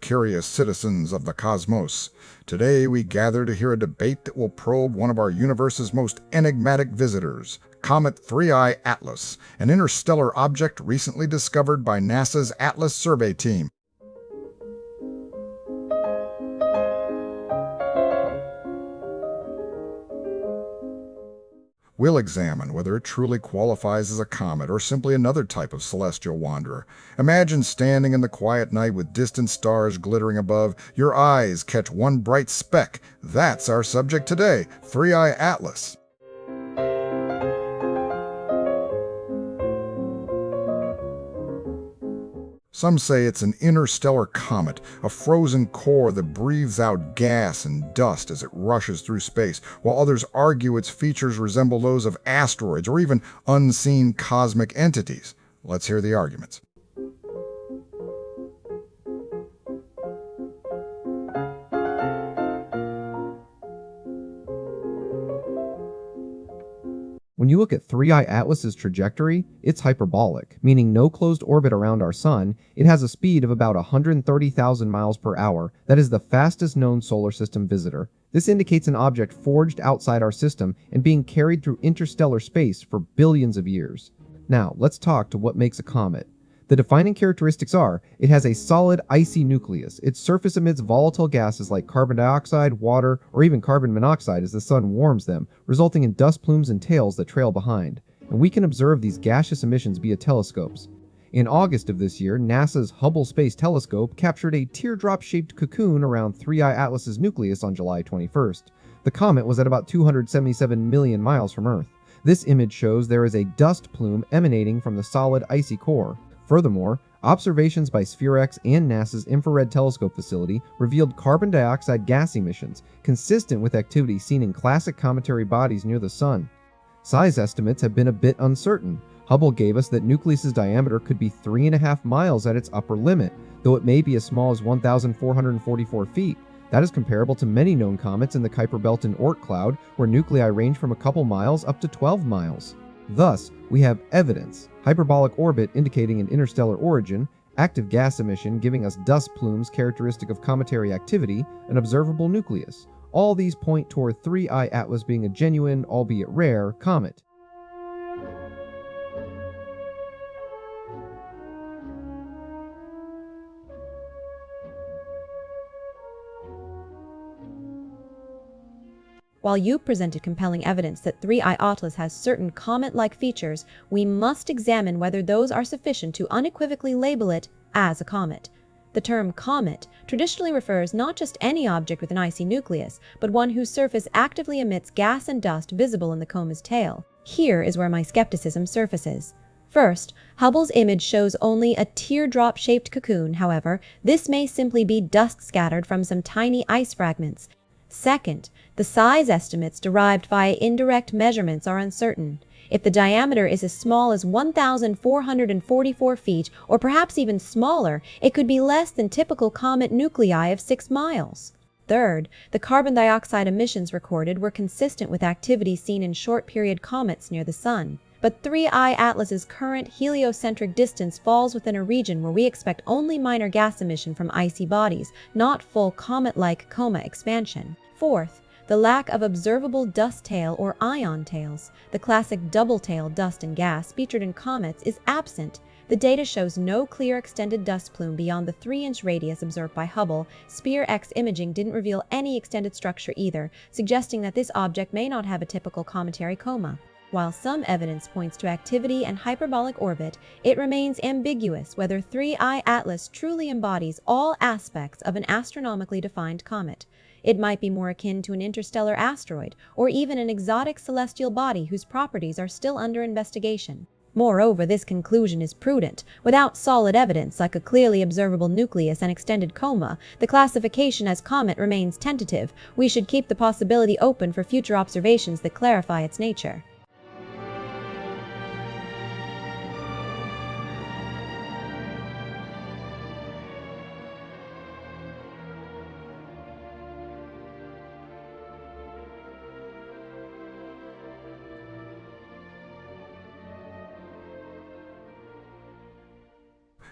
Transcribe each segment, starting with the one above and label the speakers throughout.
Speaker 1: curious citizens of the cosmos. Today we gather to hear a debate that will probe one of our universe's most enigmatic visitors, Comet 3I Atlas, an interstellar object recently discovered by NASA's Atlas survey team. We'll examine whether it truly qualifies as a comet or simply another type of celestial wanderer. Imagine standing in the quiet night with distant stars glittering above. Your eyes catch one bright speck. That's our subject today, 3I Atlas. Some say it's an interstellar comet, a frozen core that breathes out gas and dust as it rushes through space, while others argue its features resemble those of asteroids or even unseen cosmic entities. Let's hear the arguments.
Speaker 2: When you look at 3I Atlas's trajectory, it's hyperbolic, meaning no closed orbit around our sun. It has a speed of about 130,000 miles per hour. That is the fastest known solar system visitor. This indicates an object forged outside our system and being carried through interstellar space for billions of years. Now, let's talk to what makes a comet. The defining characteristics are, it has a solid, icy nucleus. Its surface emits volatile gases like carbon dioxide, water, or even carbon monoxide as the sun warms them, resulting in dust plumes and tails that trail behind. And we can observe these gaseous emissions via telescopes. In August of this year, NASA's Hubble Space Telescope captured a teardrop-shaped cocoon around 3I Atlas's nucleus on July 21st. The comet was at about 277 million miles from Earth. This image shows there is a dust plume emanating from the solid, icy core. Furthermore, observations by SphereX and NASA's Infrared Telescope facility revealed carbon dioxide gas emissions, consistent with activity seen in classic cometary bodies near the Sun. Size estimates have been a bit uncertain. Hubble gave us that nucleus's diameter could be 3.5 miles at its upper limit, though it may be as small as 1,444 feet. That is comparable to many known comets in the Kuiper Belt and Oort cloud, where nuclei range from a couple miles up to 12 miles. Thus, we have evidence, hyperbolic orbit indicating an interstellar origin, active gas emission giving us dust plumes characteristic of cometary activity, an observable nucleus. All these point toward 3I Atlas being a genuine, albeit rare, comet.
Speaker 3: While you presented compelling evidence that 3I Atlas has certain comet-like features, we must examine whether those are sufficient to unequivocally label it as a comet. The term comet traditionally refers not just any object with an icy nucleus, but one whose surface actively emits gas and dust visible in the comet's tail. Here is where my skepticism surfaces. First, Hubble's image shows only a teardrop-shaped cocoon. However, this may simply be dust scattered from some tiny ice fragments. Second, the size estimates derived via indirect measurements are uncertain. If the diameter is as small as 1,444 feet, or perhaps even smaller, it could be less than typical comet nuclei of 6 miles. Third, the carbon dioxide emissions recorded were consistent with activity seen in short-period comets near the Sun. But 3I Atlas's current heliocentric distance falls within a region where we expect only minor gas emission from icy bodies, not full comet-like coma expansion. Fourth, the lack of observable dust tail or ion tails, the classic double-tail dust and gas featured in comets, is absent. The data shows no clear extended dust plume beyond the 3-inch radius observed by Hubble. SphereX imaging didn't reveal any extended structure either, suggesting that this object may not have a typical cometary coma. While some evidence points to activity and hyperbolic orbit, it remains ambiguous whether 3I Atlas truly embodies all aspects of an astronomically defined comet. It might be more akin to an interstellar asteroid, or even an exotic celestial body whose properties are still under investigation. Moreover, this conclusion is prudent. Without solid evidence, like a clearly observable nucleus and extended coma, the classification as comet remains tentative. We should keep the possibility open for future observations that clarify its nature.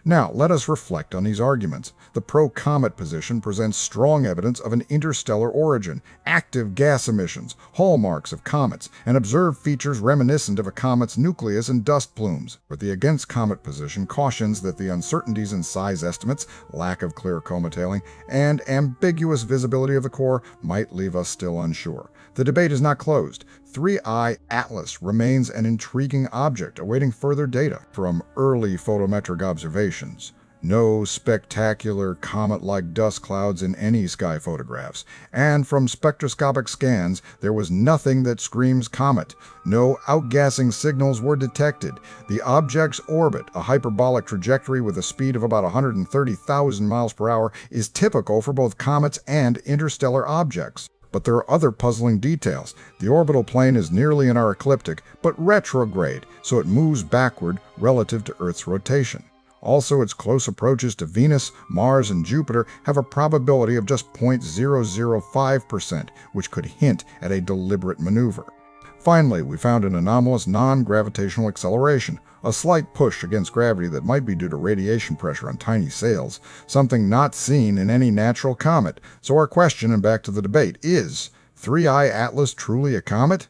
Speaker 1: Now, let us reflect on these arguments. The pro-comet position presents strong evidence of an interstellar origin, active gas emissions, hallmarks of comets, and observed features reminiscent of a comet's nucleus and dust plumes. But the against-comet position cautions that the uncertainties in size estimates, lack of clear cometailing, and ambiguous visibility of the core might leave us still unsure. The debate is not closed. 3I Atlas remains an intriguing object awaiting further data from early photometric observations. No spectacular comet-like dust clouds in any sky photographs, and from spectroscopic scans there was nothing that screams comet. No outgassing signals were detected. The object's orbit, a hyperbolic trajectory with a speed of about 130,000 miles per hour, is typical for both comets and interstellar objects. But there are other puzzling details. The orbital plane is nearly in our ecliptic, but retrograde, so it moves backward relative to Earth's rotation. Also, its close approaches to Venus, Mars, and Jupiter have a probability of just 0.005%, which could hint at a deliberate maneuver. Finally, we found an anomalous non-gravitational acceleration, a slight push against gravity that might be due to radiation pressure on tiny sails, something not seen in any natural comet. So our question, and back to the debate, is 3I Atlas truly a comet?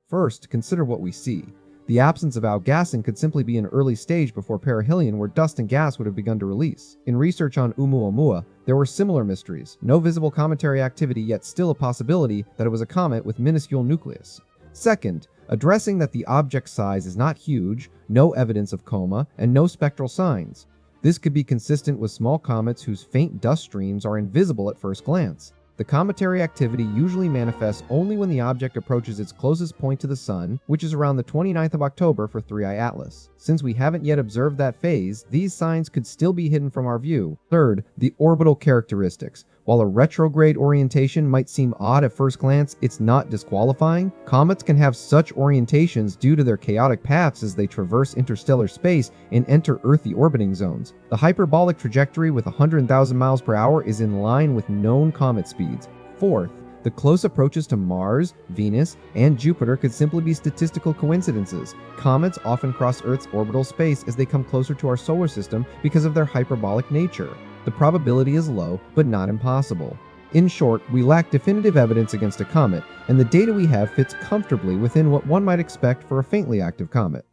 Speaker 2: First, consider what we see. The absence of outgassing could simply be an early stage before perihelion where dust and gas would have begun to release. In research on Oumuamua, there were similar mysteries. No visible cometary activity, yet still a possibility that it was a comet with minuscule nucleus. Second, addressing that the object size is not huge, no evidence of coma, and no spectral signs. This could be consistent with small comets whose faint dust streams are invisible at first glance. The cometary activity usually manifests only when the object approaches its closest point to the Sun, which is around the 29th of October for 3I Atlas. Since we haven't yet observed that phase, these signs could still be hidden from our view. Third, the orbital characteristics. While a retrograde orientation might seem odd at first glance, it's not disqualifying. Comets can have such orientations due to their chaotic paths as they traverse interstellar space and enter earthy orbiting zones. The hyperbolic trajectory with 100,000 miles per hour is in line with known comet speeds. Fourth, the close approaches to Mars, Venus, and Jupiter could simply be statistical coincidences. Comets often cross Earth's orbital space as they come closer to our solar system because of their hyperbolic nature. The probability is low, but not impossible. In short, we lack definitive evidence against a comet, and the data we have fits comfortably within what one might expect for a faintly active comet.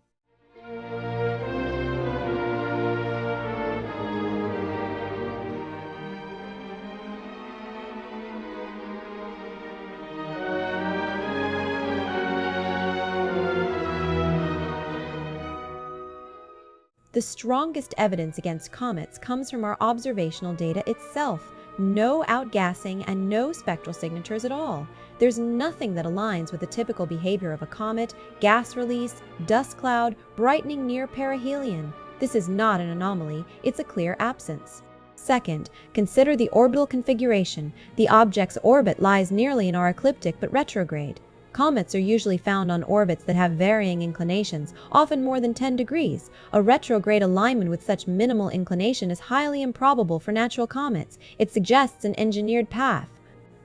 Speaker 3: The strongest evidence against comets comes from our observational data itself. No outgassing and no spectral signatures at all. There's nothing that aligns with the typical behavior of a comet, gas release, dust cloud, brightening near perihelion. This is not an anomaly, it's a clear absence. Second, consider the orbital configuration. The object's orbit lies nearly in our ecliptic but retrograde. Comets are usually found on orbits that have varying inclinations, often more than 10 degrees. A retrograde alignment with such minimal inclination is highly improbable for natural comets. It suggests an engineered path.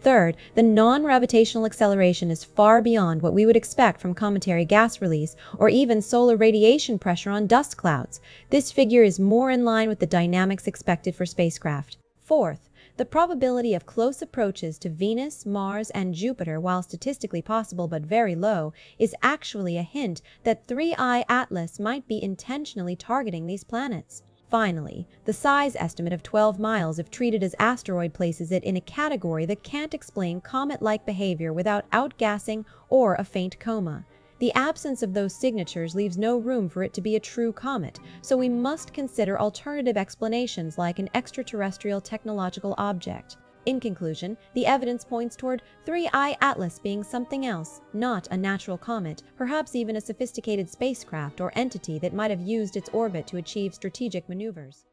Speaker 3: Third, the non-gravitational acceleration is far beyond what we would expect from cometary gas release or even solar radiation pressure on dust clouds. This figure is more in line with the dynamics expected for spacecraft. Fourth, the probability of close approaches to Venus, Mars, and Jupiter, while statistically possible but very low, is actually a hint that 3I Atlas might be intentionally targeting these planets. Finally, the size estimate of 12 miles if treated as asteroid places it in a category that can't explain comet-like behavior without outgassing or a faint coma. The absence of those signatures leaves no room for it to be a true comet, so we must consider alternative explanations like an extraterrestrial technological object. In conclusion, the evidence points toward 3I Atlas being something else, not a natural comet, perhaps even a sophisticated spacecraft or entity that might have used its orbit to achieve strategic maneuvers.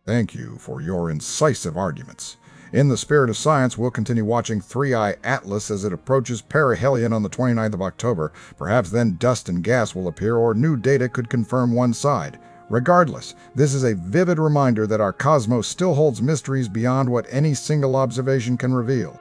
Speaker 1: Thank you for your incisive arguments. In the spirit of science, we'll continue watching 3I Atlas as it approaches perihelion on the 29th of October. Perhaps then dust and gas will appear, or new data could confirm one side. Regardless, this is a vivid reminder that our cosmos still holds mysteries beyond what any single observation can reveal.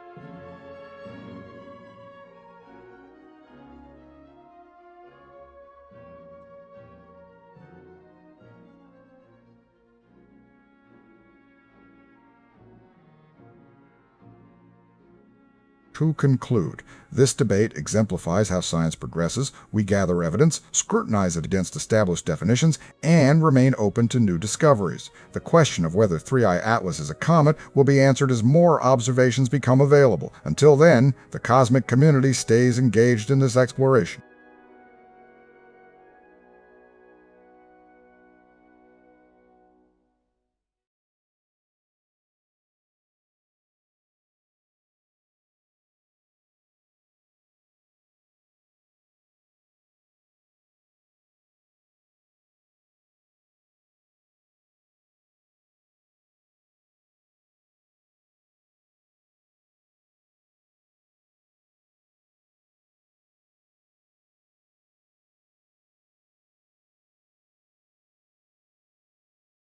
Speaker 1: To conclude, this debate exemplifies how science progresses. We gather evidence, scrutinize it against established definitions, and remain open to new discoveries. The question of whether 3I Atlas is a comet will be answered as more observations become available. Until then, the cosmic community stays engaged in this exploration.